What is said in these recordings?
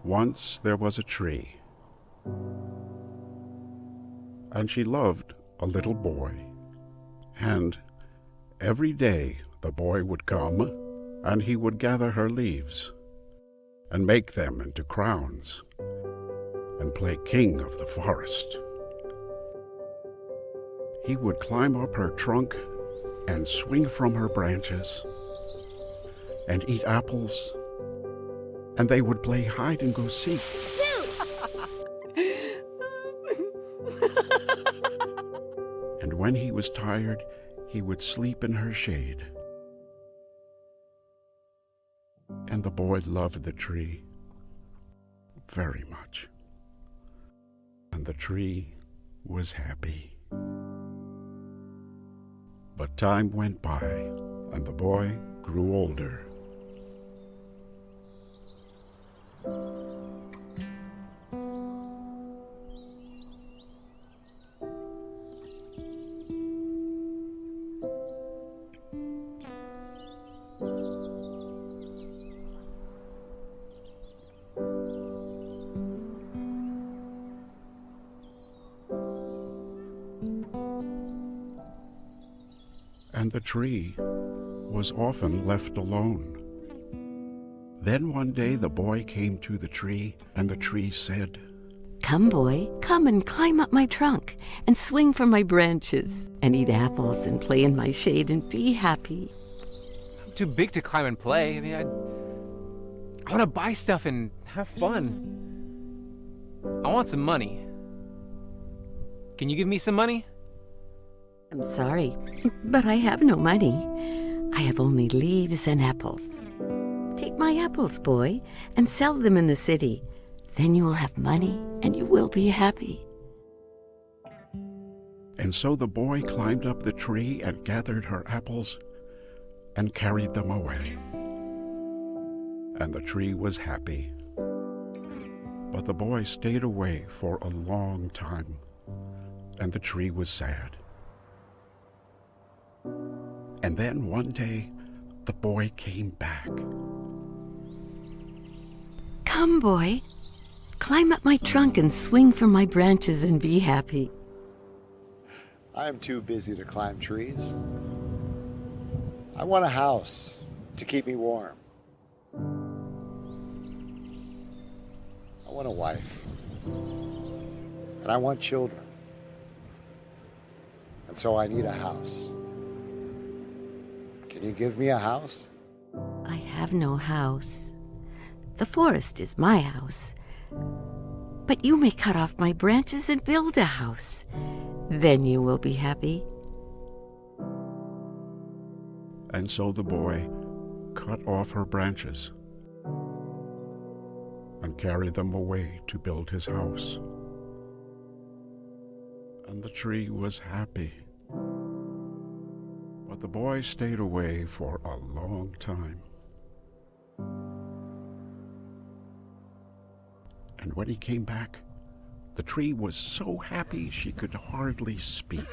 Once there was a tree, and she loved a little boy. And every day the boy would come, and he would gather her leaves and make them into crowns and play king of the forest. He would climb up her trunk and swing from her branches and eat apples, and they would play hide and go seek. And when he was tired, he would sleep in her shade. And the boy loved the tree very much. And the tree was happy. But time went by, and the boy grew older. And the tree was often left alone. Then one day the boy came to the tree, and the tree said, "Come, boy, come and climb up my trunk and swing from my branches and eat apples and play in my shade and be happy." I'm too big to climb and play. I want to buy stuff and have fun. I want some money. Can you give me some money? I'm sorry, but I have no money. I have only leaves and apples. Take my apples, boy, and sell them in the city. Then you will have money and you will be happy. And so the boy climbed up the tree and gathered her apples and carried them away. And the tree was happy. But the boy stayed away for a long time, and the tree was sad. And then one day, the boy came back. Come, boy, climb up my trunk and swing from my branches and be happy. I am too busy to climb trees. I want a house to keep me warm. I want a wife. And I want children. And so I need a house. Can you give me a house? I have no house. The forest is my house. But you may cut off my branches and build a house. Then you will be happy. And so the boy cut off her branches and carried them away to build his house. And the tree was happy. But the boy stayed away for a long time. And when he came back, the tree was so happy she could hardly speak.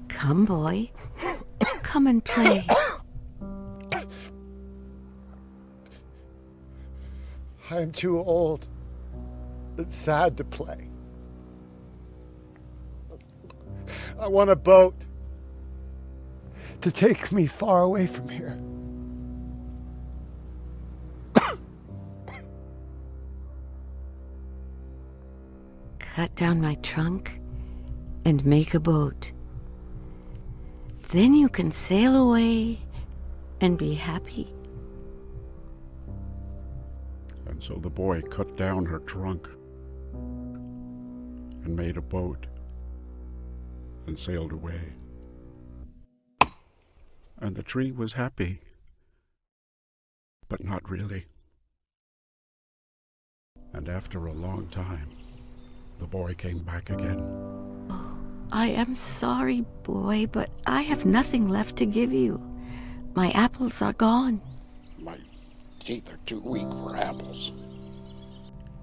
Come, boy. Come and play. I am too old and sad to play. I want a boat to take me far away from here. Cut down my trunk and make a boat. Then you can sail away and be happy. And so the boy cut down her trunk and made a boat and sailed away. And the tree was happy, but not really. And after a long time, the boy came back again. Oh, I am sorry, boy, but I have nothing left to give you. My apples are gone. My teeth are too weak for apples.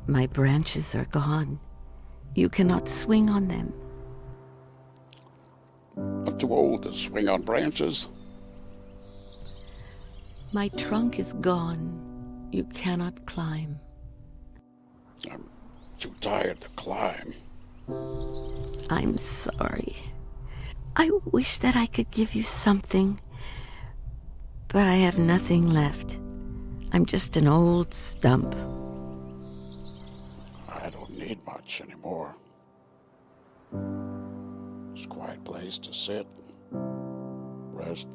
My branches are gone. You cannot swing on them. I'm too old to swing on branches. My trunk is gone. You cannot climb. I'm too tired to climb. I'm sorry. I wish that I could give you something, but I have nothing left. I'm just an old stump. I don't need much anymore. It's a quiet place to sit, rest.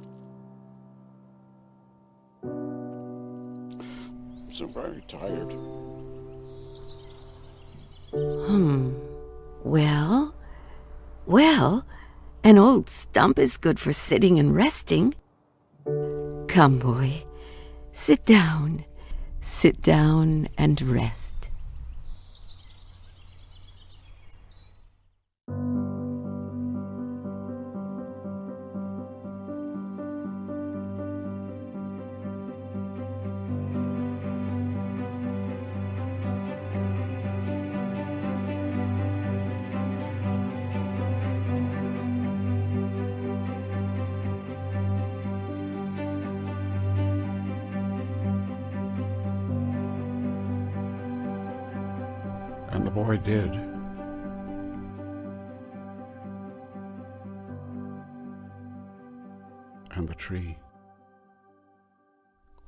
I'm so very tired. Well, an old stump is good for sitting and resting. Come, boy, sit down and rest. And the boy did. And the tree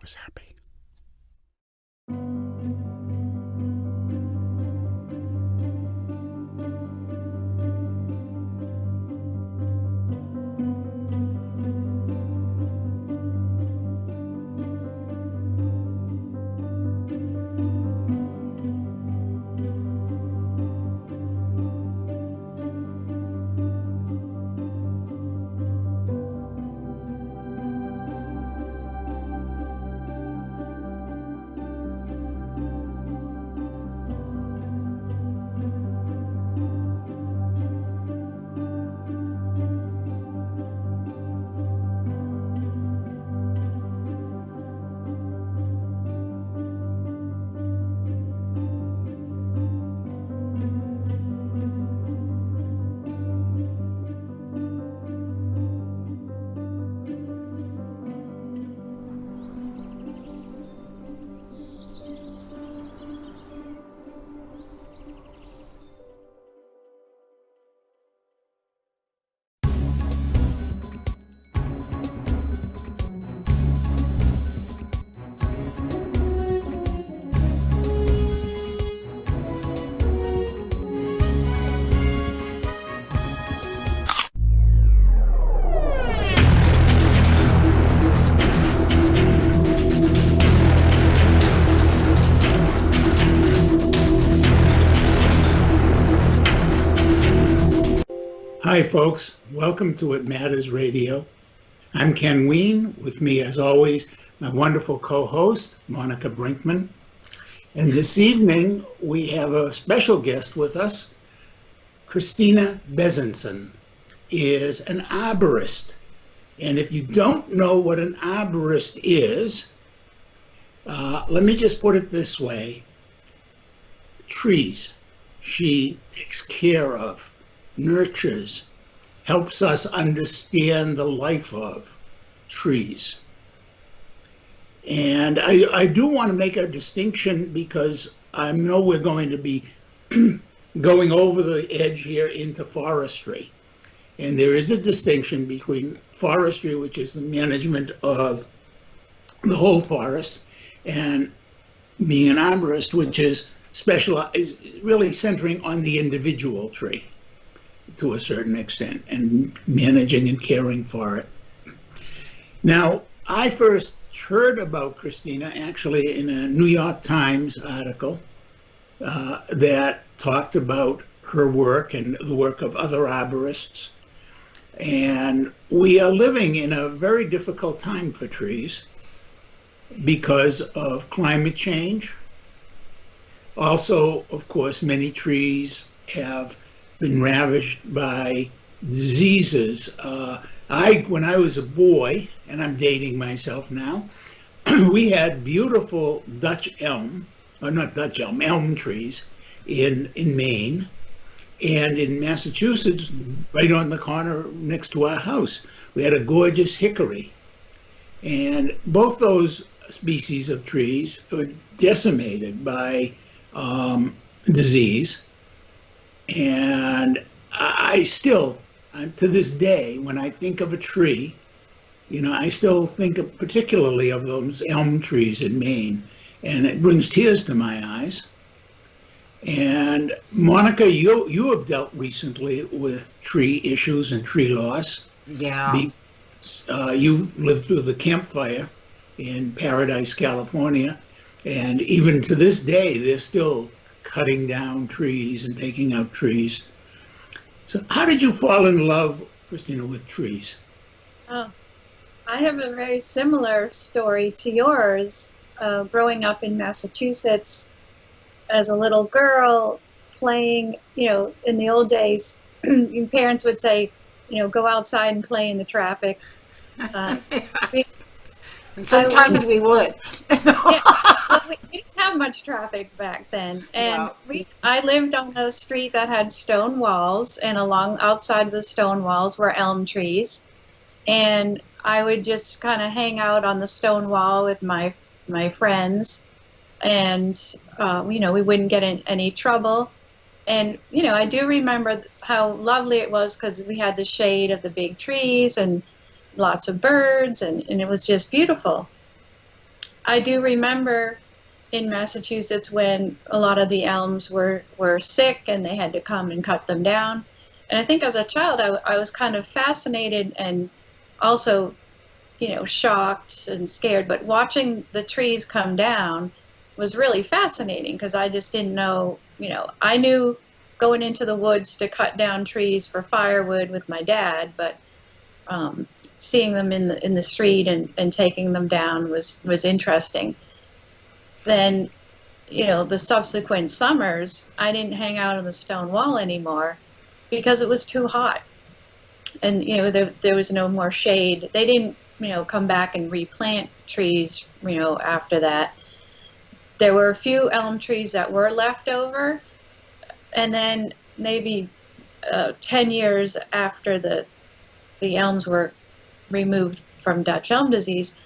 was happy. Hi folks, welcome to It Matters Radio. I'm Ken Weene, with me as always, my wonderful co-host, Monica Brinkman. And this evening, we have a special guest with us. Kristina Bezanson is an arborist. And if you don't know what an arborist is, let me just put it this way. Trees, she takes care of, nurtures, helps us understand the life of trees. And I do want to make a distinction because I know we're going to be going over the edge here into forestry. And there is a distinction between forestry, which is the management of the whole forest, and being an arborist, which is specialized, really centering on the individual tree to a certain extent and managing and caring for it. Now, I first heard about Kristina actually in a New York Times article that talked about her work and the work of other arborists. And we are living in a very difficult time for trees because of climate change. Also, of course, many trees have been ravaged by diseases. When I was a boy, and I'm dating myself now, we had beautiful elm trees in Maine. And in Massachusetts, right on the corner next to our house, we had a gorgeous hickory. And both those species of trees were decimated by disease. And I still, to this day, when I think of a tree, I still think particularly of those elm trees in Maine, and it brings tears to my eyes. And Monica, you have dealt recently with tree issues and tree loss. Yeah. You lived through the Camp Fire in Paradise, California, and even to this day, they're still cutting down trees and taking out trees. So how did you fall in love, Kristina, with trees? Oh, I have a very similar story to yours. Growing up in Massachusetts as a little girl, playing, in the old days, your parents would say, go outside and play in the traffic. Sometimes we would. Yeah, well, we didn't have much traffic back then. And I lived on a street that had stone walls, and outside of the stone walls were elm trees. And I would just kind of hang out on the stone wall with my friends, and we wouldn't get in any trouble. And I do remember how lovely it was because we had the shade of the big trees and lots of birds, and it was just beautiful. I do remember in Massachusetts when a lot of the elms were sick and they had to come and cut them down. And I think as a child I was kind of fascinated and also shocked and scared, but watching the trees come down was really fascinating because I just didn't know, I knew going into the woods to cut down trees for firewood with my dad, but seeing them in the street and taking them down was interesting. Then, the subsequent summers, I didn't hang out on the stone wall anymore because it was too hot. And, there was no more shade. They didn't, come back and replant trees, after that. There were a few elm trees that were left over. And then maybe 10 years after the elms were removed from Dutch elm disease,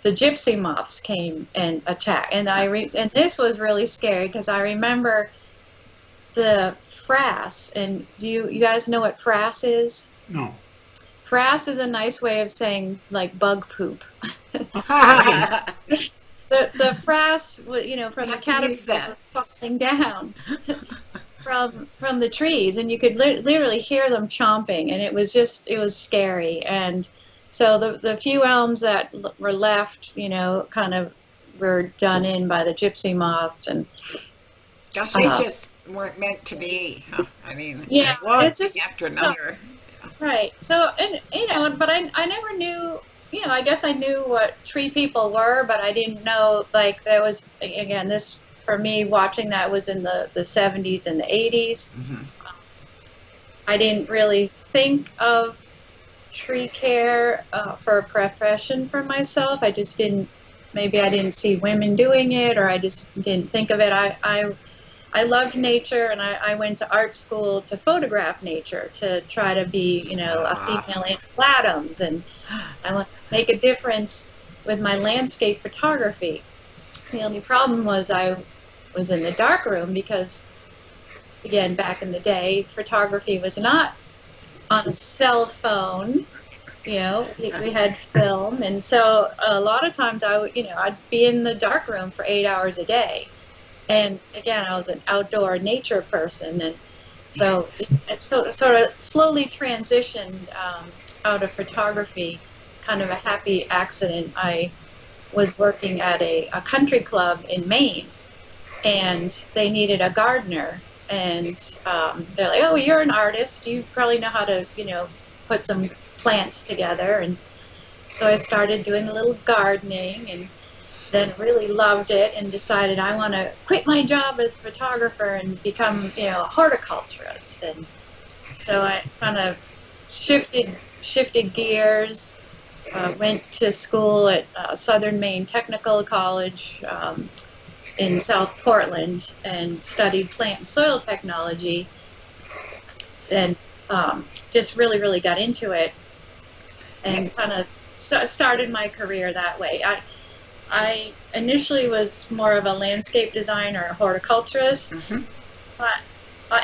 the gypsy moths came and attacked. And and this was really scary because I remember the frass. And do you guys know what frass is? No. Frass is a nice way of saying like bug poop. The frass, from the caterpillar falling down from the trees, and you could literally hear them chomping, and it was scary. And so the few elms that were left, kind of were done in by the gypsy moths, and gosh, they just weren't meant to be. Huh? I mean, yeah, one it's just after another. Right. So, and but I never knew. I guess I knew what tree people were, but I didn't know, like, there was, again, this, for me, watching that was in the 70s and the 80s. Mm-hmm. I didn't really think of tree care for a profession for myself. I just didn't, maybe I didn't see women doing it, or I just didn't think of it. I loved nature, and I went to art school to photograph nature, to try to be, a female Ansel Adams, and I want to make a difference with my landscape photography. The only problem was I was in the darkroom because, again, back in the day, photography was not on a cell phone. We had film, and so a lot of times I'd be in the darkroom for 8 hours a day. And again, I was an outdoor nature person, and so it sort of slowly transitioned out of photography. Kind of a happy accident. I was working at a country club in Maine, and they needed a gardener. And they're like, "Oh, you're an artist. You probably know how to, put some plants together." And so I started doing a little gardening, and then really loved it and decided I want to quit my job as a photographer and become, a horticulturist. And so I kind of shifted gears, went to school at Southern Maine Technical College in South Portland and studied plant and soil technology. and just really, really got into it, and kind of started my career that way. I initially was more of a landscape designer, a horticulturist, but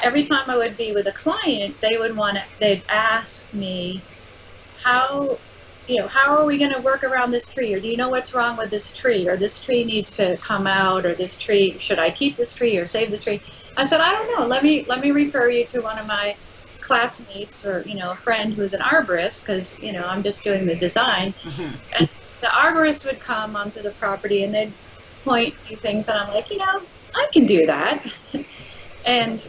every time I would be with a client, they'd ask me, how are we going to work around this tree? Or do you know what's wrong with this tree? Or this tree needs to come out, or this tree, should I keep this tree or save this tree? I said, I don't know. Let me refer you to one of my classmates, or, a friend who's an arborist, because, I'm just doing the design. And the arborist would come onto the property and they'd point to things, and I'm like, I can do that. And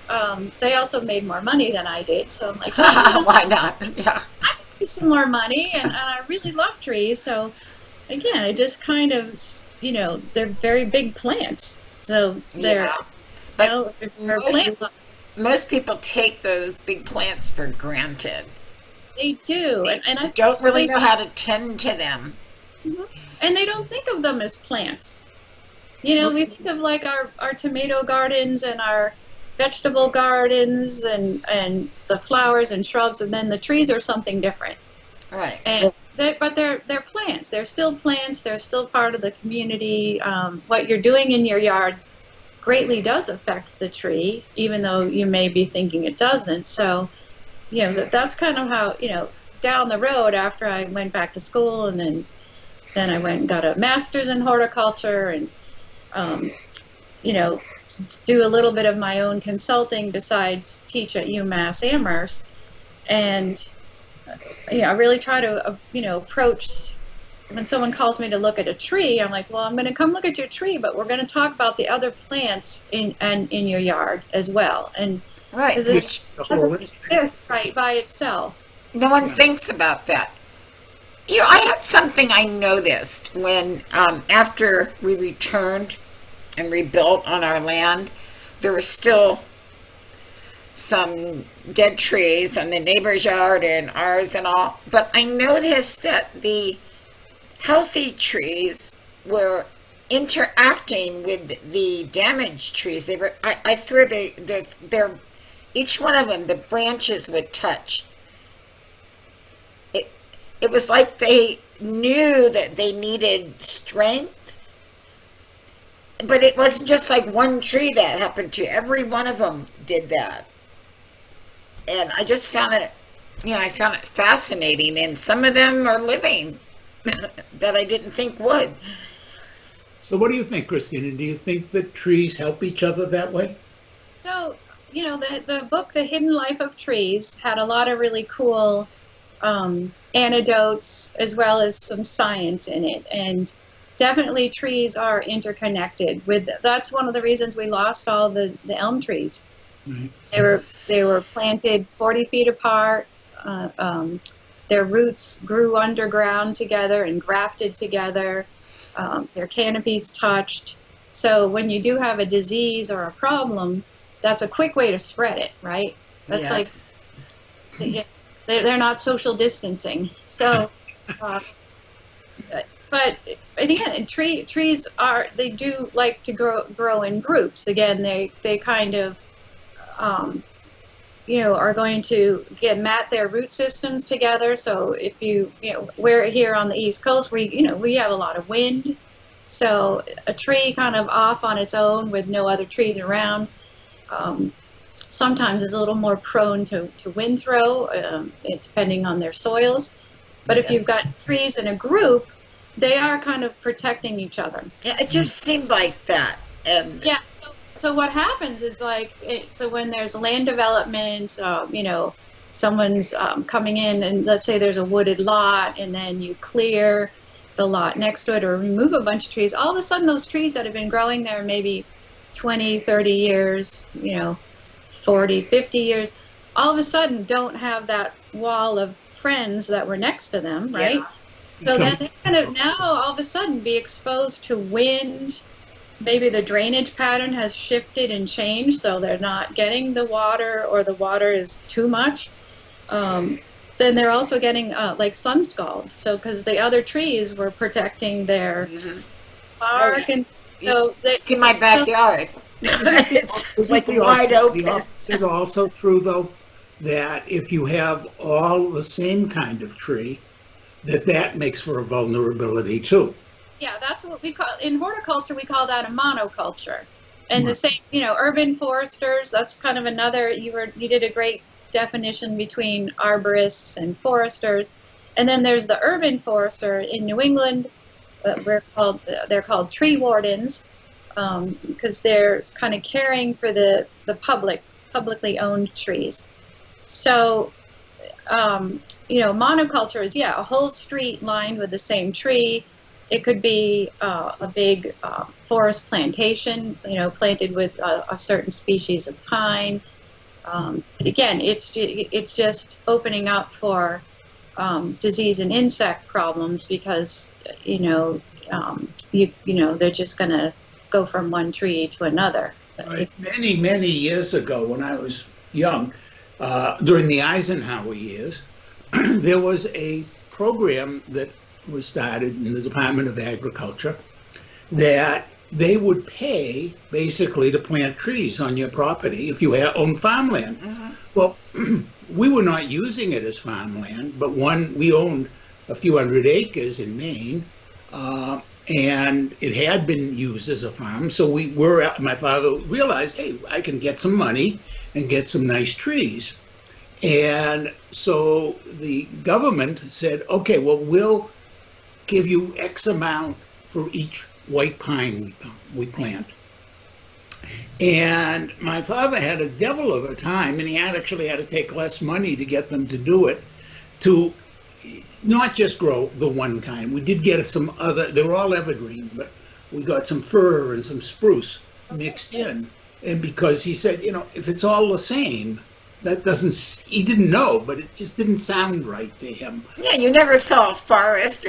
they also made more money than I did, so I'm like, why not? Yeah. I can do some more money, and I really love trees. So again, it just kind of, they're very big plants, so they're, but they're plant. Most people take those big plants for granted. They do, and I don't really know how to tend to them. And they don't think of them as plants. We think of like our tomato gardens and our vegetable gardens and the flowers and shrubs, and then the trees are something different. Right. But they're plants. They're still plants. They're still part of the community. What you're doing in your yard greatly does affect the tree, even though you may be thinking it doesn't. So, that's kind of how, down the road after I went back to school, and then I went and got a master's in horticulture, and, do a little bit of my own consulting besides teach at UMass Amherst. And, I really try to, approach, when someone calls me to look at a tree, I'm like, well, I'm going to come look at your tree, but we're going to talk about the other plants in your yard as well. And right, which is right by itself. No one thinks about that. I had something I noticed when after we returned and rebuilt on our land, there were still some dead trees in the neighbor's yard and ours and all. But I noticed that the healthy trees were interacting with the damaged trees. They were, I swear, they're each one of them, the branches would touch. It was like they knew that they needed strength, but it wasn't just like one tree that happened to. Every one of them did that. And I just found it, I found it fascinating. And some of them are living that I didn't think would. So what do you think, Kristina? Do you think that trees help each other that way? So, the book, The Hidden Life of Trees, had a lot of really cool anecdotes as well as some science in it. And definitely trees are interconnected. That's one of the reasons we lost all the elm trees. Mm-hmm. They were planted 40 feet apart. Their roots grew underground together and grafted together. Their canopies touched. So when you do have a disease or a problem, that's a quick way to spread it, right? That's like, they're not social distancing. So, but again, trees they do like to grow in groups. Again, they kind of, are going to mat their root systems together. So if we're here on the East Coast, we have a lot of wind. So a tree kind of off on its own with no other trees around, sometimes is a little more prone to wind throw, depending on their soils. But if you've got trees in a group, they are kind of protecting each other. Yeah, it just seemed like that. Yeah. So what happens is so when there's land development, someone's coming in, and let's say there's a wooded lot, and then you clear the lot next to it or remove a bunch of trees, all of a sudden those trees that have been growing there maybe 20, 30 years, 40, 50 years, all of a sudden don't have that wall of friends that were next to them, right? Yeah. So then they kind of now all of a sudden be exposed to wind. Maybe the drainage pattern has shifted and changed, so they're not getting the water, or the water is too much. Then they're also getting like sun scald. So because the other trees were protecting their bark, and so it's in my backyard. It's like wide open. Is it also true though that if you have all the same kind of tree, that makes for a vulnerability too. Yeah, that's what we call, in horticulture, we call that a monoculture. And the same, urban foresters, that's kind of another, you did a great definition between arborists and foresters. And then there's the urban forester in New England. They're called tree wardens, because they're kind of caring for the publicly owned trees. So, monoculture is, a whole street lined with the same tree. It could be a big forest plantation, planted with a certain species of pine. Again, it's just opening up for disease and insect problems, because they're just going to go from one tree to another. Right. Many years ago, when I was young, during the Eisenhower years, there was a program that was started in the Department of Agriculture that they would pay basically to plant trees on your property if you own farmland. Mm-hmm. Well, we were not using it as farmland, but we owned a few hundred acres in Maine, and it had been used as a farm. So my father realized, hey, I can get some money and get some nice trees. And so the government said, okay, well, we'll give you X amount for each white pine we plant. And my father had a devil of a time, and he actually had to take less money to get them to do it, to not just grow the one kind. We did get some other, they were all evergreen, but we got some fir and some spruce mixed in. And because he said, if it's all the same, he didn't know, but it just didn't sound right to him. Yeah, you never saw a forest,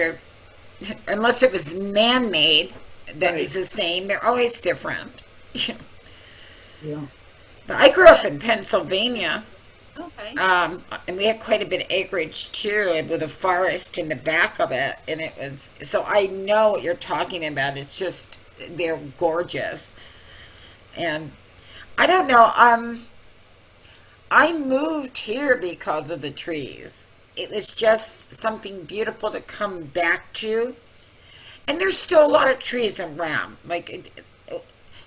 unless it was man-made, that is the same. They're always different. Yeah. But I grew up in Pennsylvania. Okay. And we had quite a bit of acreage too, with a forest in the back of it. And it was, so I know what you're talking about. It's just, they're gorgeous. And I don't know, I moved here because of the trees. It was just something beautiful to come back to. And there's still a lot of trees around. Like,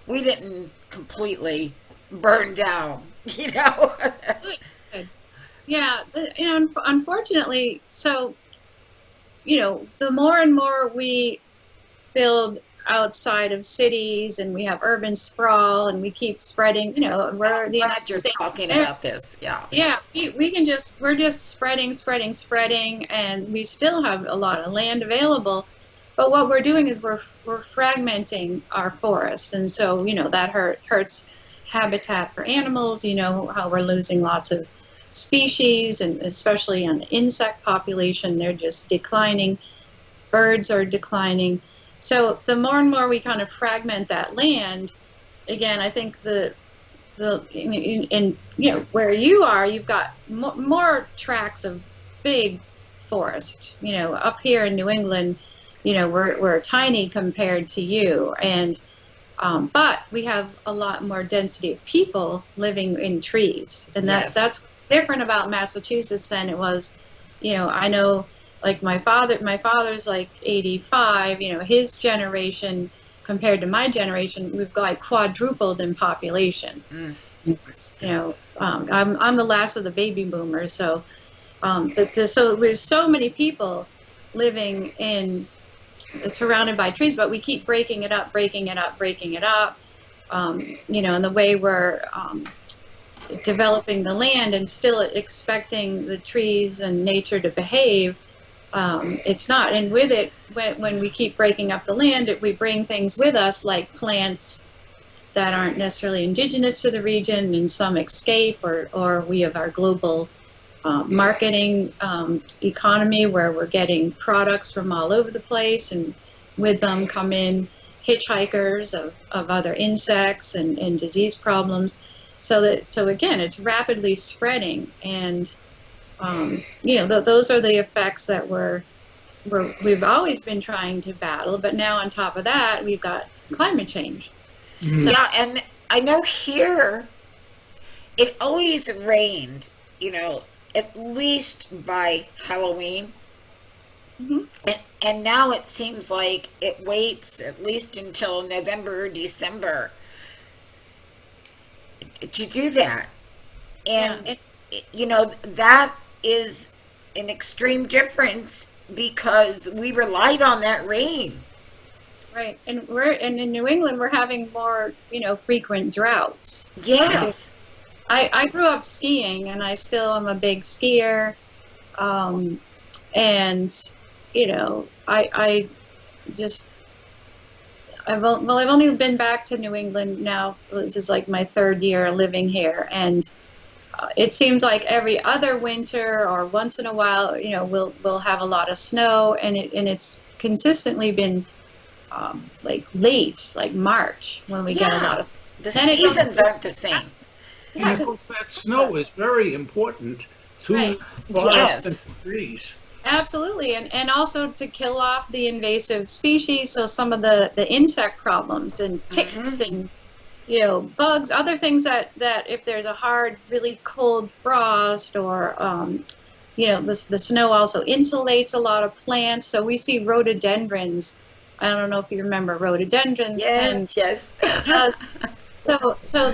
we didn't completely burn down, Yeah, unfortunately, so, the more and more we build outside of cities and we have urban sprawl and we keep spreading, we're glad you're talking about this. Yeah, we're just spreading, and we still have a lot of land available. But what we're doing is we're fragmenting our forests, and so that hurts habitat for animals. How we're losing lots of species, and especially on the insect population, they're just declining. Birds are declining. So the more and more we kind of fragment that land, again, I think where you are, you've got more tracts of big forest. Up here in New England, we're tiny compared to you, and but we have a lot more density of people living in trees, and that's different about Massachusetts than it was. I know, like my father's like 85. His generation compared to my generation, we've like quadrupled in population. I'm the last of the baby boomers, so so there's so many people living surrounded by trees, but we keep breaking it up, and the way we're developing the land and still expecting the trees and nature to behave, it's not. And with it, when we keep breaking up the land, we bring things with us, like plants that aren't necessarily indigenous to the region, and some escape, or we have our global marketing economy, where we're getting products from all over the place, and with them come in hitchhikers of other insects and disease problems. So again, it's rapidly spreading, and those are the effects that we've always been trying to battle. But now on top of that, we've got climate change. Mm-hmm. So, and I know here it always rained you know, at least by Halloween. Hmm. And now it seems like it waits at least until November or December to do that. And, you know, that is an extreme difference because we relied on that rain. Right, and in New England we're having more, you know, frequent droughts. Yes. I grew up skiing, and I still am a big skier, and you know, I've only been back to New England now. This is like my third year living here, and it seems like every other winter or once in a while, you know, we'll have a lot of snow, and it's consistently been like late, like March, when we get a lot of. The seasons aren't the same. And of course, that snow is very important to Right. forests and trees. Absolutely, and also to kill off the invasive species, so some of the insect problems and ticks and, you know, bugs, other things that if there's a hard, really cold frost or, you know, the snow also insulates a lot of plants. So we see rhododendrons. I don't know if you remember rhododendrons. Yes. So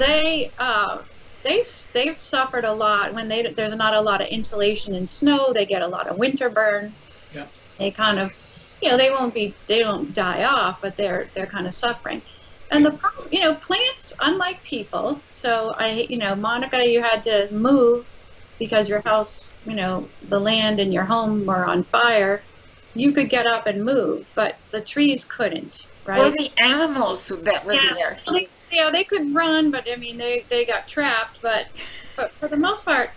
they've suffered a lot when there's not a lot of insulation and snow. They get a lot of winter burn. Yeah. They kind of, you know, they don't die off, but they're kind of suffering. And the problem, you know, plants, unlike people. So you know, Monica, you had to move because your house, you know, the land in your home were on fire. You could get up and move, but the trees couldn't, right? Or the animals that were there. They could run, but I mean, they got trapped. But for the most part,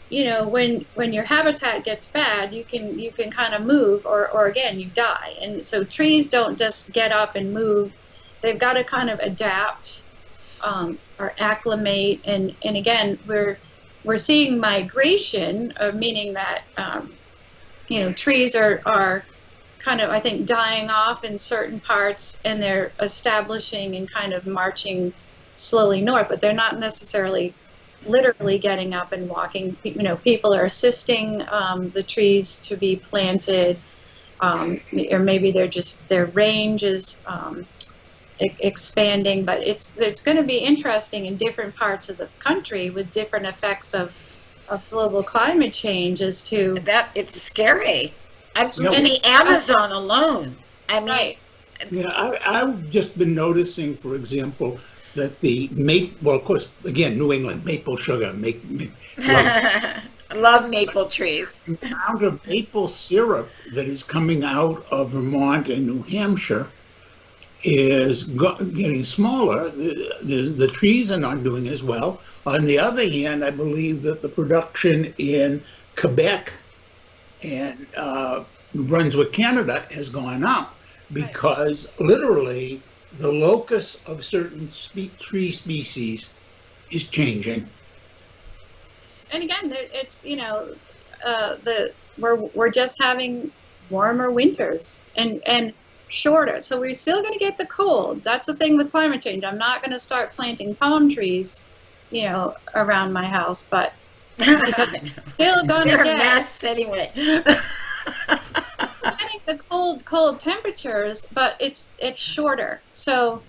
you know, when your habitat gets bad, you can kind of move, or again, you die. And so trees don't just get up and move; they've got to kind of adapt or acclimate. And again, we're seeing migration, meaning that you know, trees are kind of, I think, dying off in certain parts, and they're establishing and kind of marching slowly north, but they're not necessarily literally getting up and walking. You know, people are assisting the trees to be planted, or maybe their range is expanding, but it's going to be interesting in different parts of the country with different effects of global climate change as to that. It's scary. The Amazon alone. I mean, right. Yeah, I've just been noticing, for example, that the well, of course, again, New England, maple sugar, love maple trees. The amount of maple syrup that is coming out of Vermont and New Hampshire is getting smaller. The trees are not doing as well. On the other hand, I believe that the production in Quebec and New Brunswick, Canada, has gone up because literally the locus of certain tree species is changing. And again, it's, you know, we're just having warmer winters and shorter. So we're still going to get the cold. That's the thing with climate change. I'm not going to start planting palm trees, you know, around my house, but still going to get a mess anyway. getting the cold temperatures, but it's shorter. So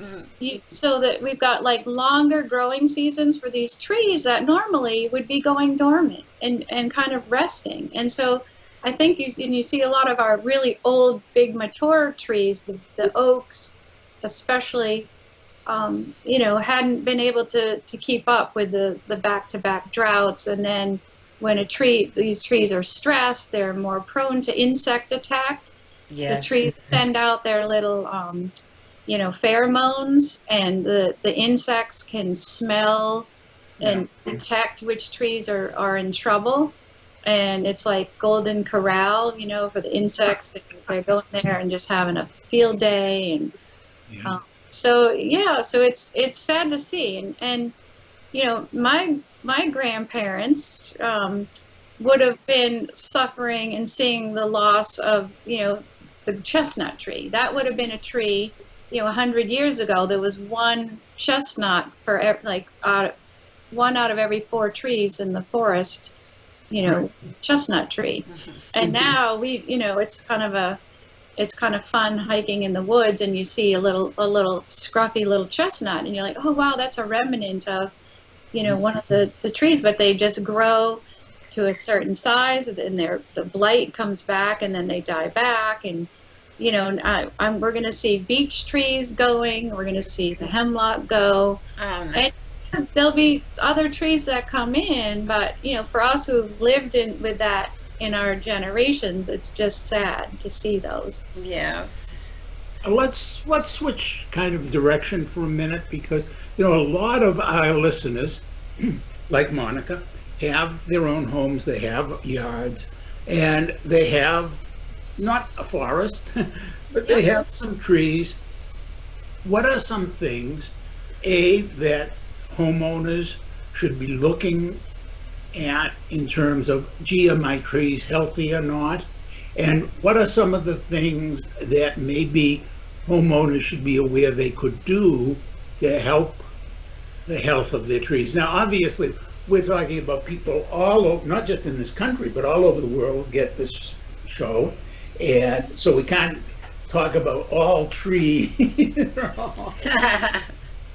so that we've got like longer growing seasons for these trees that normally would be going dormant and kind of resting. And so I think you see a lot of our really old, big, mature trees, the oaks, especially, you know, hadn't been able to keep up with the back-to-back droughts. And then when these trees are stressed, they're more prone to insect attack. Yes. The trees send out their little, you know, pheromones, and the insects can smell and detect which trees are in trouble. And it's like Golden Corral, you know, for the insects. They're going there and just having a field day. And so it's sad to see. And you know, my grandparents would have been suffering and seeing the loss of, you know, the chestnut tree. That would have been a tree, you know, 100 years ago. There was one chestnut for like one out of every 4 trees in the forest, chestnut tree. And now it's kind of fun hiking in the woods, and you see a little scruffy little chestnut, and you're like, oh wow, that's a remnant of one of the trees, but they just grow to a certain size, and the blight comes back, and then they die back. And we're going to see beech trees going, we're going to see the hemlock go. And there'll be other trees that come in, but for us who've lived with that in our generations, it's just sad to see those. Yes. Let's switch kind of direction for a minute, because a lot of our listeners, like Monica, have their own homes, they have yards, and they have not a forest, but they have some trees. What are some things, that homeowners should be looking at in terms of, gee, are my trees healthy or not? And what are some of the things that maybe homeowners should be aware they could do to help the health of their trees? Now, obviously, we're talking about people all over, not just in this country, but all over the world get this show. And so we can't talk about all trees,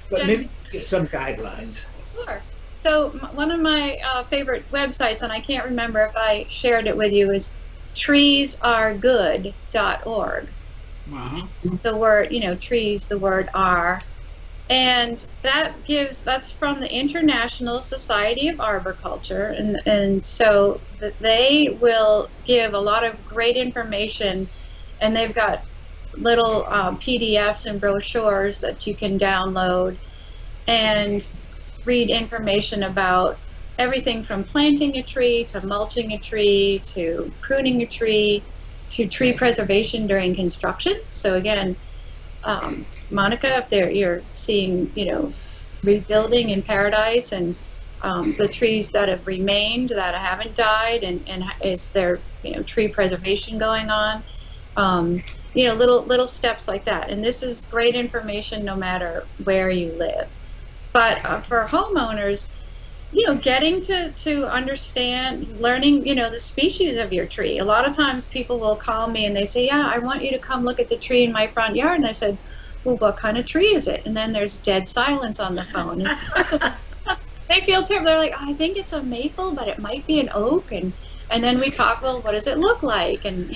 but maybe give some guidelines. Sure. So one of my favorite websites, and I can't remember if I shared it with you, is treesaregood.org. Uh-huh. The word, trees, the word are. And that's from the International Society of Arboriculture. And so they will give a lot of great information, and they've got little PDFs and brochures that you can download and read information about everything from planting a tree to mulching a tree to pruning a tree to tree preservation during construction. So again, Monica, if you're seeing, rebuilding in paradise, and the trees that have remained, that haven't died, and is there, tree preservation going on? Little steps like that. And this is great information no matter where you live. But for homeowners, getting to understand, learning, the species of your tree. A lot of times people will call me and they say, yeah, I want you to come look at the tree in my front yard. And I said, well, what kind of tree is it? And then there's dead silence on the phone. And they feel terrible. They're like, I think it's a maple, but it might be an oak. And then we talk, well, what does it look like? And,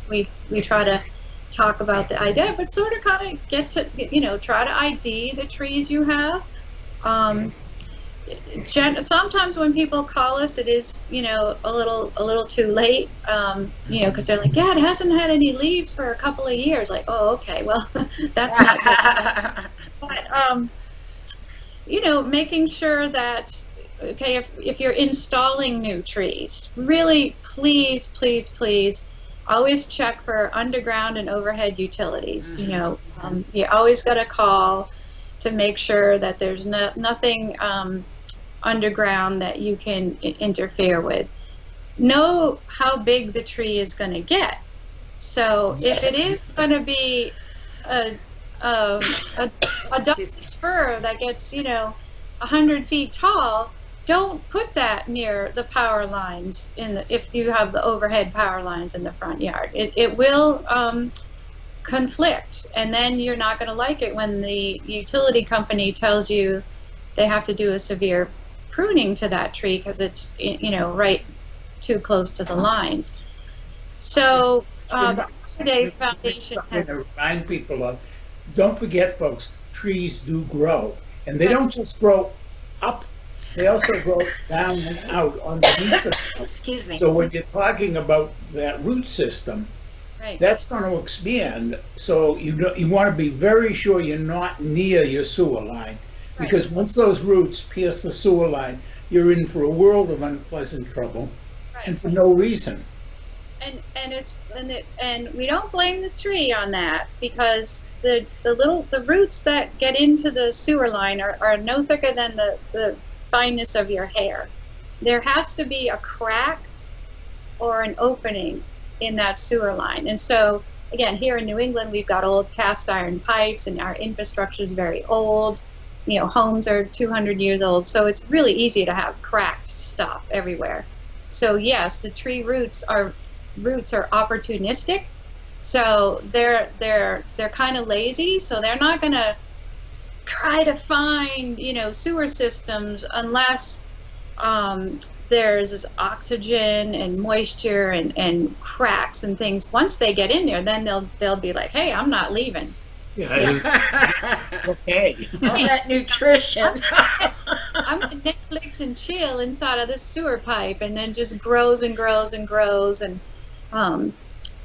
we try to talk about the idea, but sort of kind of get to, try to ID the trees you have. Sometimes when people call us, it is, a little too late, because they're like, yeah, it hasn't had any leaves for a couple of years. Like, oh, okay, well, that's not good. But, making sure that, okay, if you're installing new trees, really, please, please, please, always check for underground and overhead utilities. You always got to call to make sure that there's nothing underground that you can interfere with. Know how big the tree is going to get. So if it is going to be a double spur that gets 100 feet tall, don't put that near the power lines if you have the overhead power lines in the front yard. It will conflict, and then you're not going to like it when the utility company tells you they have to do a severe pruning to that tree because it's right too close to the lines. So Today Foundation something to remind people of. Don't forget, folks, trees do grow, and they don't just grow up, they also grow down and out underneath the Excuse me. So when you're talking about that root system, Right. that's going to expand. So you want to be very sure you're not near your sewer line, because once those roots pierce the sewer line, you're in for a world of unpleasant trouble, and for no reason. And we don't blame the tree on that, because the roots that get into the sewer line are no thicker than the fineness of your hair. There has to be a crack or an opening in that sewer line. And so again, here in New England, we've got old cast iron pipes, and our infrastructure is very old. homes are 200 years old, so it's really easy to have cracked stuff everywhere. So yes, the tree roots are opportunistic. So they're kind of lazy, so they're not going to try to find sewer systems unless there's oxygen and moisture and cracks and things. Once they get in there, then they'll be like, hey, I'm not leaving. Yeah. Okay. All that nutrition. I'm gonna Netflix and chill inside of this sewer pipe, and then just grows and grows and grows. And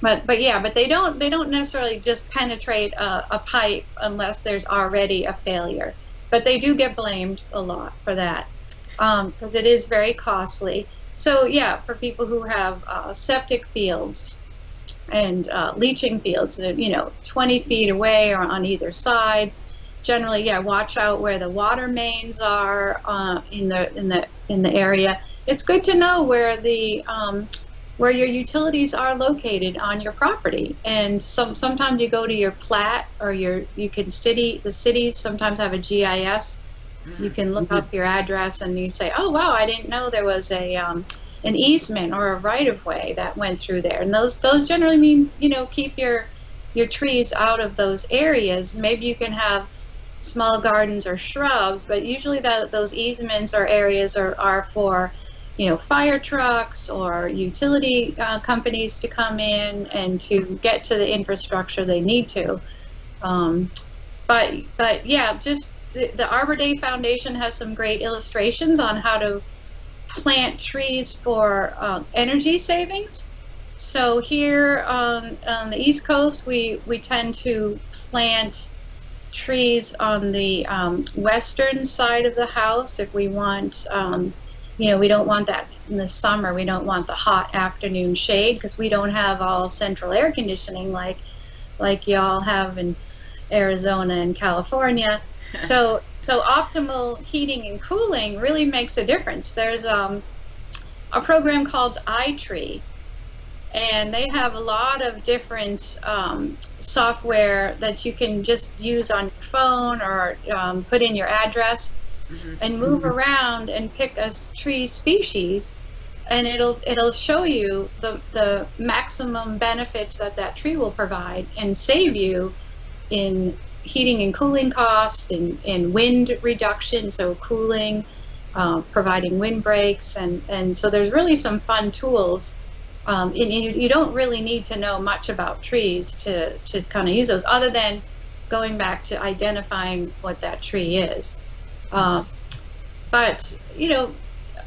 but they don't necessarily just penetrate a pipe unless there's already a failure. But they do get blamed a lot for that, because it is very costly. So yeah, for people who have septic fields and leaching fields, 20 feet away or on either side. Generally, yeah, watch out where the water mains are in the area. It's good to know where where your utilities are located on your property. And sometimes you go to your plat, or the cities sometimes have a GIS. You can look up your address and you say, oh wow, I didn't know there was an easement or a right-of-way that went through there. And those generally mean, keep your trees out of those areas. Maybe you can have small gardens or shrubs, but usually those easements or areas are for, fire trucks or utility companies to come in and to get to the infrastructure they need to. But yeah, just the Arbor Day Foundation has some great illustrations on how to plant trees for energy savings. So here on the East Coast, we tend to plant trees on the western side of the house if we want, we don't want that in the summer. We don't want the hot afternoon shade because we don't have all central air conditioning like y'all have in Arizona and California. So optimal heating and cooling really makes a difference. There's a program called iTree, and they have a lot of different software that you can just use on your phone or put in your address and move around and pick a tree species, and it'll show you the maximum benefits that tree will provide and save you in heating and cooling costs and wind reduction, so cooling, providing wind breaks, and so there's really some fun tools. And you don't really need to know much about trees to kind of use those, other than going back to identifying what that tree is. But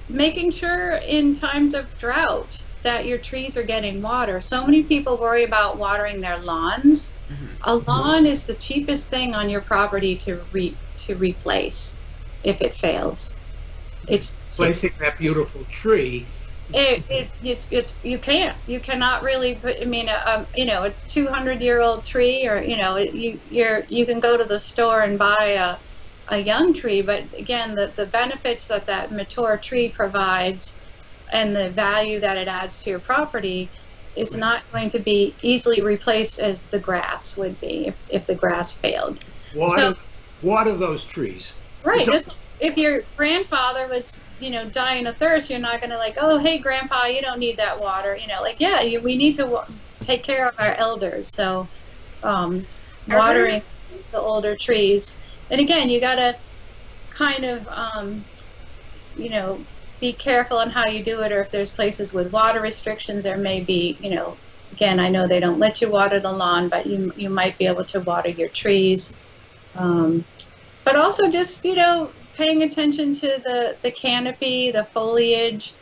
making sure in times of drought that your trees are getting water. So many people worry about watering their lawns. A lawn is the cheapest thing on your property to replace if it fails. It's Placing that beautiful tree. You cannot really put. I mean, a 200-year-old tree, or you can go to the store and buy a young tree, but again, the benefits that mature tree provides and the value that it adds to your property is not going to be easily replaced as the grass would be if the grass failed. Water those trees. Right. Just if your grandfather was, dying of thirst, you're not going to oh, hey, Grandpa, you don't need that water. We need to take care of our elders. So watering the older trees. And again, you got to kind of, be careful on how you do it, or if there's places with water restrictions, there may be, again, I know they don't let you water the lawn, but you might be able to water your trees. But also just, paying attention to the canopy, the foliage.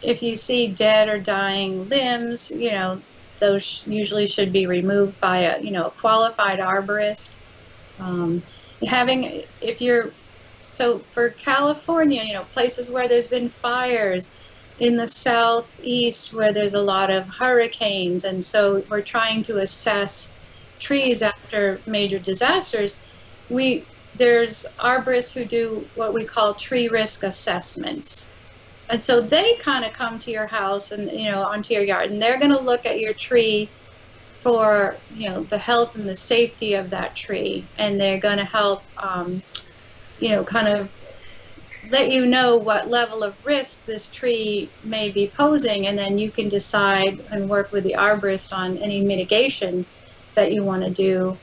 If you see dead or dying limbs, those usually should be removed by a qualified arborist. So for California, places where there's been fires, in the southeast where there's a lot of hurricanes, and so we're trying to assess trees after major disasters. There's arborists who do what we call tree risk assessments. And so they kind of come to your house and, onto your yard, and they're going to look at your tree for, the health and the safety of that tree. And they're going to help kind of let you know what level of risk this tree may be posing, and then you can decide and work with the arborist on any mitigation that you want to do.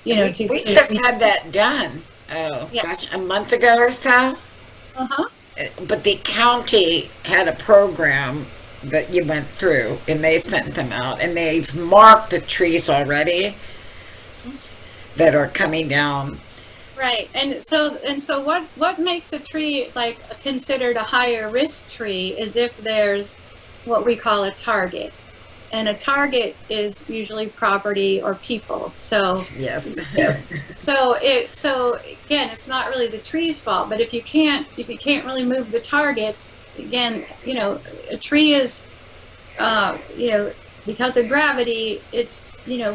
We just had that done. Oh, yeah. Gosh, a month ago or so. Uh-huh. But the county had a program that you went through, and they sent them out, and they've marked the trees already that are coming down. Right, and so what makes a tree like considered a higher risk tree is if there's what we call a target, and a target is usually property or people. So yes. so again, it's not really the tree's fault, but if you can't really move the targets, again, a tree is, because of gravity, it's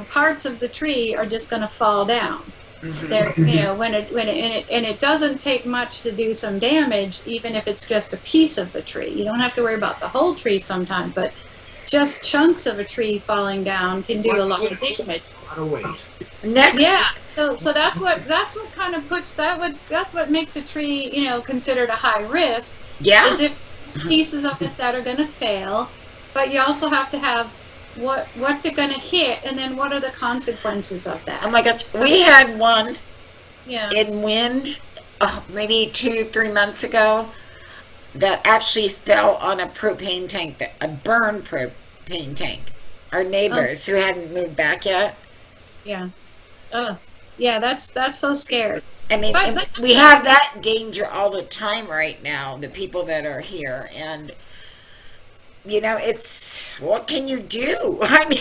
parts of the tree are just going to fall down. Mm-hmm. It doesn't take much to do some damage, even if it's just a piece of the tree. You don't have to worry about the whole tree sometimes, but just chunks of a tree falling down can do a lot of damage. A lot of weight. Next. Yeah. So that's what kind of puts that's what makes a tree considered a high risk. Yeah. Is if pieces of it that are going to fail, but you also have to have what's it going to hit, and then what are the consequences of that? Oh my gosh, we had one Yeah. in wind maybe 2-3 months ago that actually fell on a propane tank, a burned propane tank. Our neighbors who hadn't moved back yet. Yeah. Oh, yeah. That's so scary. I mean, and we have that danger all the time right now, the people that are here, and it's, what can you do? I mean,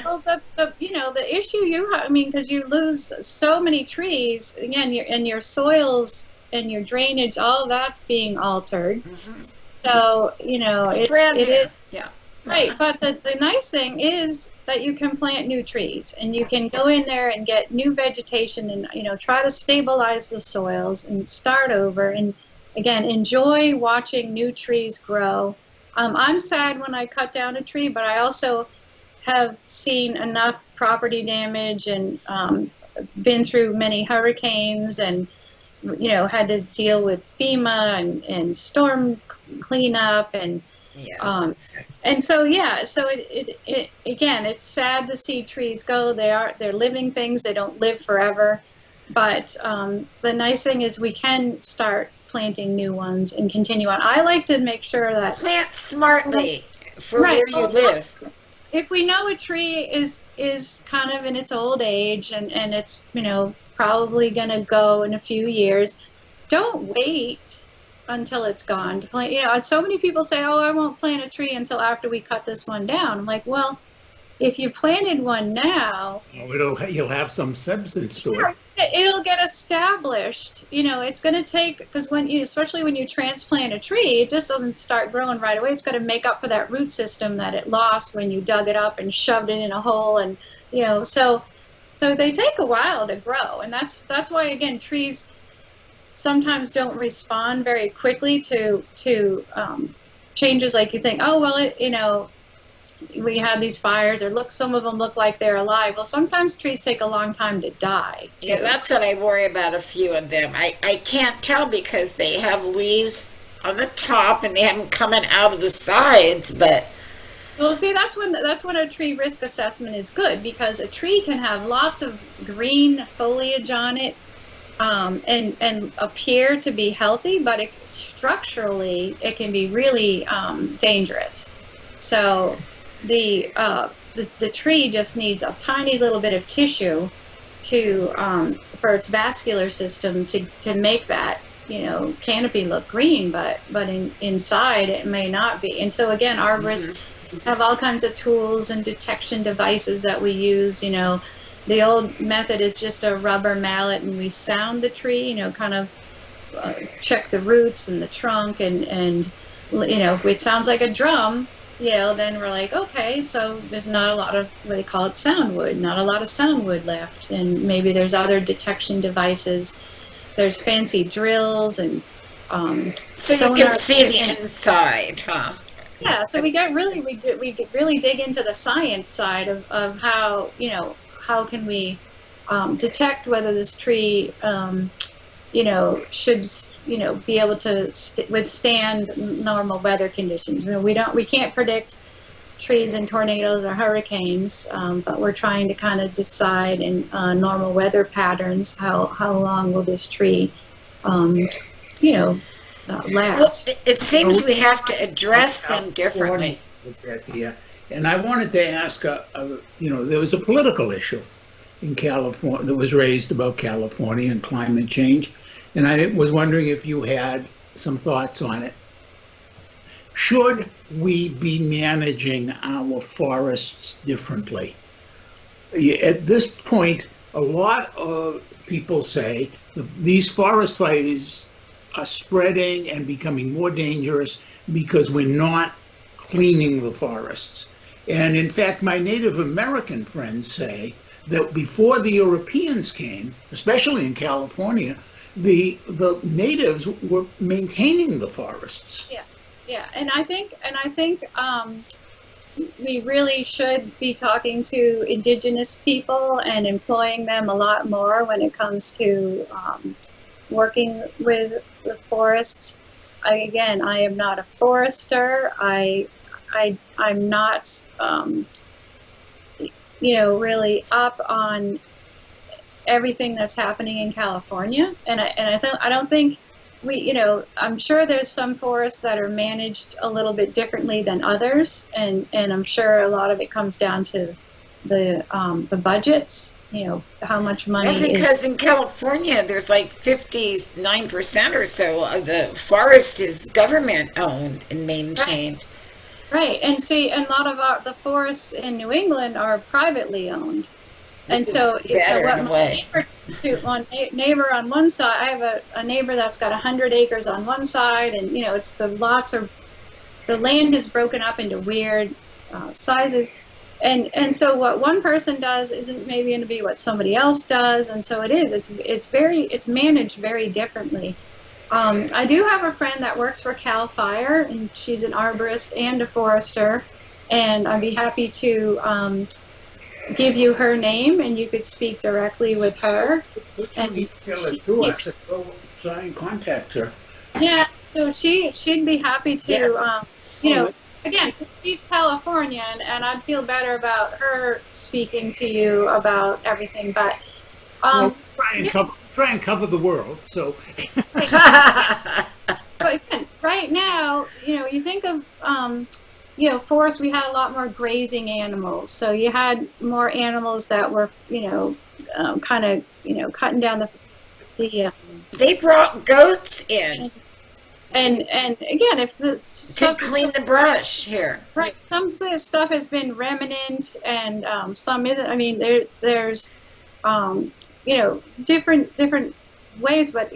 Well, the issue you have, because you lose so many trees, again, your soils and your drainage, all of that's being altered. mm-hmm. So, It's brand it new. is, Yeah. right. But the nice thing is that you can plant new trees, and you can go in there and get new vegetation and, try to stabilize the soils and start over. And again, enjoy watching new trees grow. I'm sad when I cut down a tree, but I also have seen enough property damage and been through many hurricanes and, had to deal with FEMA and storm cleanup and, Yes. and so, it again, it's sad to see trees go. They're living things. They don't live forever. But the nice thing is we can start planting new ones and continue on. I like to make sure that Plant smartly for Right. where you live. if we know a tree is kind of in its old age and it's probably going to go in a few years, don't wait until it's gone to plant. So many people say, oh, I won't plant a tree until after we cut this one down. I'm like, well, if you planted one now, You'll have some substance to it. it'll get established. It's going to take, because especially when you transplant a tree, it just doesn't start growing right away. It's got to make up for that root system that it lost when you dug it up and shoved it in a hole, and so they take a while to grow, and that's why, again, trees sometimes don't respond very quickly to changes. Like you think, oh well, we had these fires, or some of them look like they're alive. Well, sometimes trees take a long time to die. Yeah, that's what I worry about, a few of them. I can't tell because they have leaves on the top and they haven't coming out of the sides, but Well, see, that's when a tree risk assessment is good, because a tree can have lots of green foliage on it, and appear to be healthy, but structurally it can be really dangerous. So the tree just needs a tiny little bit of tissue for its vascular system to make that canopy look green, but inside it may not be. And so again, arborists have all kinds of tools and detection devices that we use. The old method is just a rubber mallet, and we sound the tree, kind of check the roots and the trunk, and if it sounds like a drum, then we're like, okay, so there's not a lot of, what they call it, soundwood, not a lot of soundwood left, and maybe there's other detection devices. There's fancy drills and so you can see the inside, huh? Yeah, so we really dig into the science side of how how can we detect whether this tree should, be able to withstand normal weather conditions. We can't predict trees and tornadoes or hurricanes, but we're trying to kind of decide in normal weather patterns how long will this tree, last. Well, it seems we have to address them differently. Yeah, and I wanted to ask, there was a political issue in California that was raised about California and climate change, and I was wondering if you had some thoughts on it. Should we be managing our forests differently? At this point, a lot of people say that these forest fires are spreading and becoming more dangerous because we're not cleaning the forests. And in fact, my Native American friends say that before the Europeans came, especially in California, the natives were maintaining the forests. Yeah, and I think we really should be talking to indigenous people and employing them a lot more when it comes to working with the forests. I am not a forester. I'm not, really up on everything that's happening in California, and I don't think I'm sure there's some forests that are managed a little bit differently than others, and I'm sure a lot of it comes down to the budgets, how much money. And because in California, there's like 59% or so of the forest is government owned and maintained. Right, and see, and a lot of the forests in New England are privately owned. And so, one neighbor on one side, I have a neighbor that's got 100 acres on one side, and the land is broken up into weird sizes, and so what one person does isn't maybe going to be what somebody else does, and so it's managed very differently. I do have a friend that works for Cal Fire, and she's an arborist and a forester, and I'd be happy to give you her name, and you could speak directly with her. And tell it to us, go try and contact her. Yeah, so she'd be happy to. Yes. Again, she's Californian, and I'd feel better about her speaking to you about everything. But try and cover the world. So. But again, right now, you think of. Forest, we had a lot more grazing animals. So you had more animals that were, cutting down the. They brought goats in. And again, if the to clean the brush here. Right, some stuff has been remnant, and some isn't. I mean, there's, different ways, but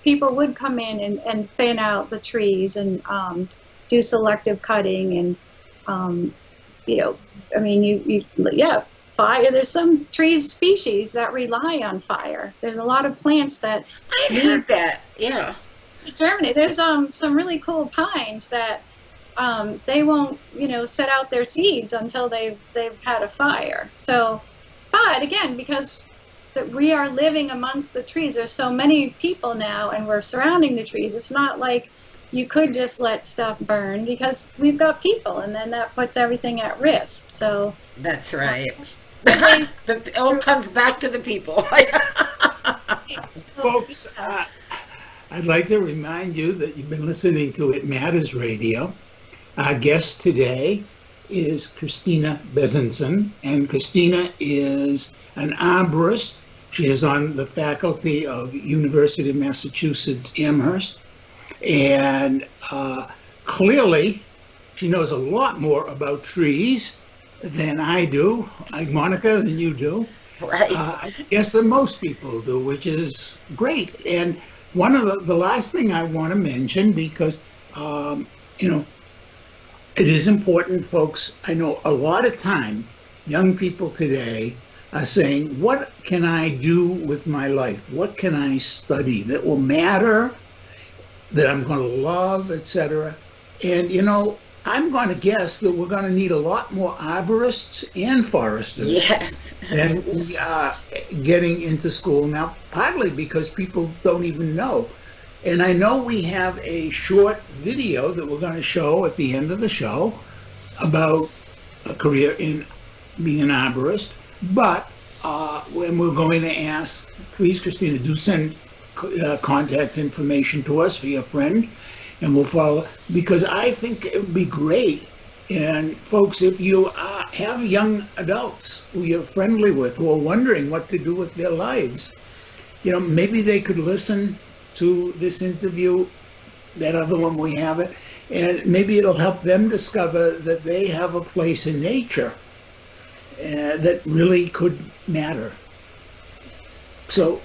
people would come in and thin out the trees and. Do selective cutting, and fire. There's some trees species that rely on fire. There's a lot of plants that. I heard that. Yeah. Germany. There's some really cool pines that they won't set out their seeds until they've had a fire. So, but again, because we are living amongst the trees, there's so many people now, and we're surrounding the trees. It's not like. You could just let stuff burn because we've got people, and then that puts everything at risk. So that's right. It all comes back to the people. Folks, I'd like to remind you that you've been listening to It Matters Radio. Our guest today is Kristina Bezanson, and Kristina is an arborist. She is on the faculty of University of Massachusetts Amherst. And clearly, she knows a lot more about trees than I do, Monica, than you do. Right. I guess that most people do, which is great. And one of the last thing I want to mention, because, it is important, folks. I know a lot of time, young people today are saying, what can I do with my life? What can I study that will matter? That I'm going to love, etc. And I'm going to guess that we're going to need a lot more arborists and foresters Yes. than we are getting into school now, partly because people don't even know. And I know we have a short video that we're going to show at the end of the show about a career in being an arborist, but when we're going to ask, please, Kristina, do send contact information to us for your friend, and we'll follow, because I think it would be great. And folks, if you have young adults who you're friendly with, who are wondering what to do with their lives, you know, maybe they could listen to this interview, that other one we have it, and maybe it'll help them discover that they have a place in nature that really could matter. So,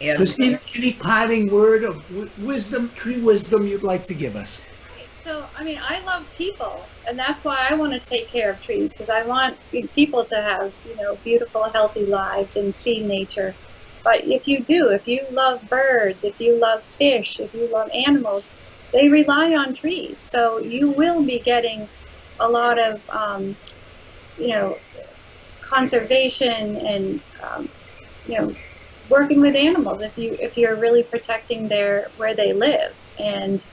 And Kristina, any parting word of wisdom, tree wisdom you'd like to give us? So, I mean, I love people, and that's why I want to take care of trees, because I want people to have, you know, beautiful, healthy lives and see nature. But if you love birds, if you love fish, if you love animals, they rely on trees. So you will be getting a lot of, you know, conservation and, you know, working with animals if you're really protecting where they live. And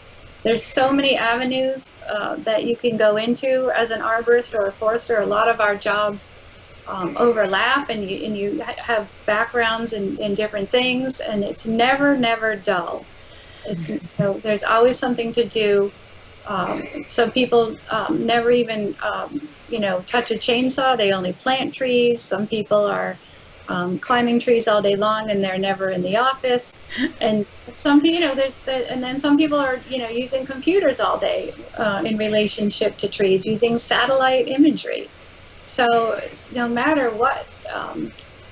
there's so many avenues that you can go into as an arborist or a forester. A lot of our jobs overlap, and you have backgrounds in different things, and it's never dull. It's, you know, there's always something to do. Some people never even you know, touch a chainsaw. They only plant trees. Some people are climbing trees all day long, and they're never in the office. And some people, you know, and then some people are, you know, using computers all day in relationship to trees, using satellite imagery. So no matter what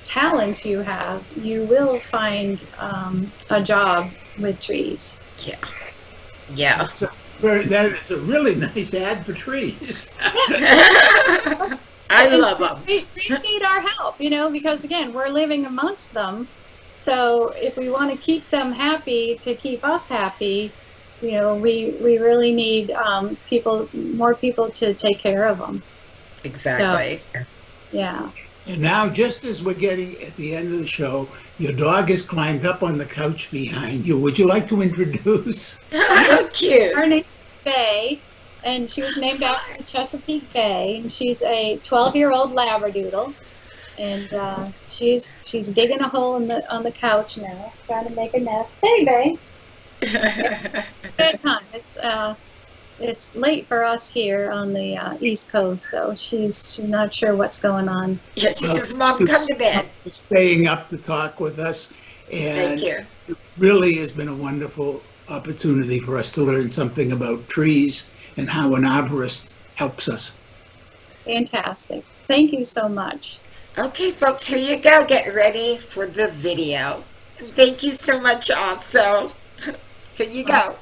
talents you have, you will find a job with trees. yeah. Yeah. That is a really nice ad for trees. I love them. Trees need our help, you know, because again, we're living amongst them. So if we want to keep them happy, to keep us happy, you know, we really need more people to take care of them. Exactly. So, yeah. And now, just as we're getting at the end of the show, your dog has climbed up on the couch behind you. Would you like to introduce? That's cute. Her name is Bay, and she was named after the Chesapeake Bay, and she's a 12-year-old Labradoodle, and she's digging a hole on the couch now, trying to make a nest. Hey, Bay. Bedtime. It's late for us here on the East Coast, so she's not sure what's going on. Yeah, she says, Mom, come to bed. Staying up to talk with us. And Thank you. it really has been a wonderful opportunity for us to learn something about trees and how an arborist helps us. Fantastic. Thank you so much. Okay, folks, here you go. Get ready for the video. Thank you so much also. Here you go.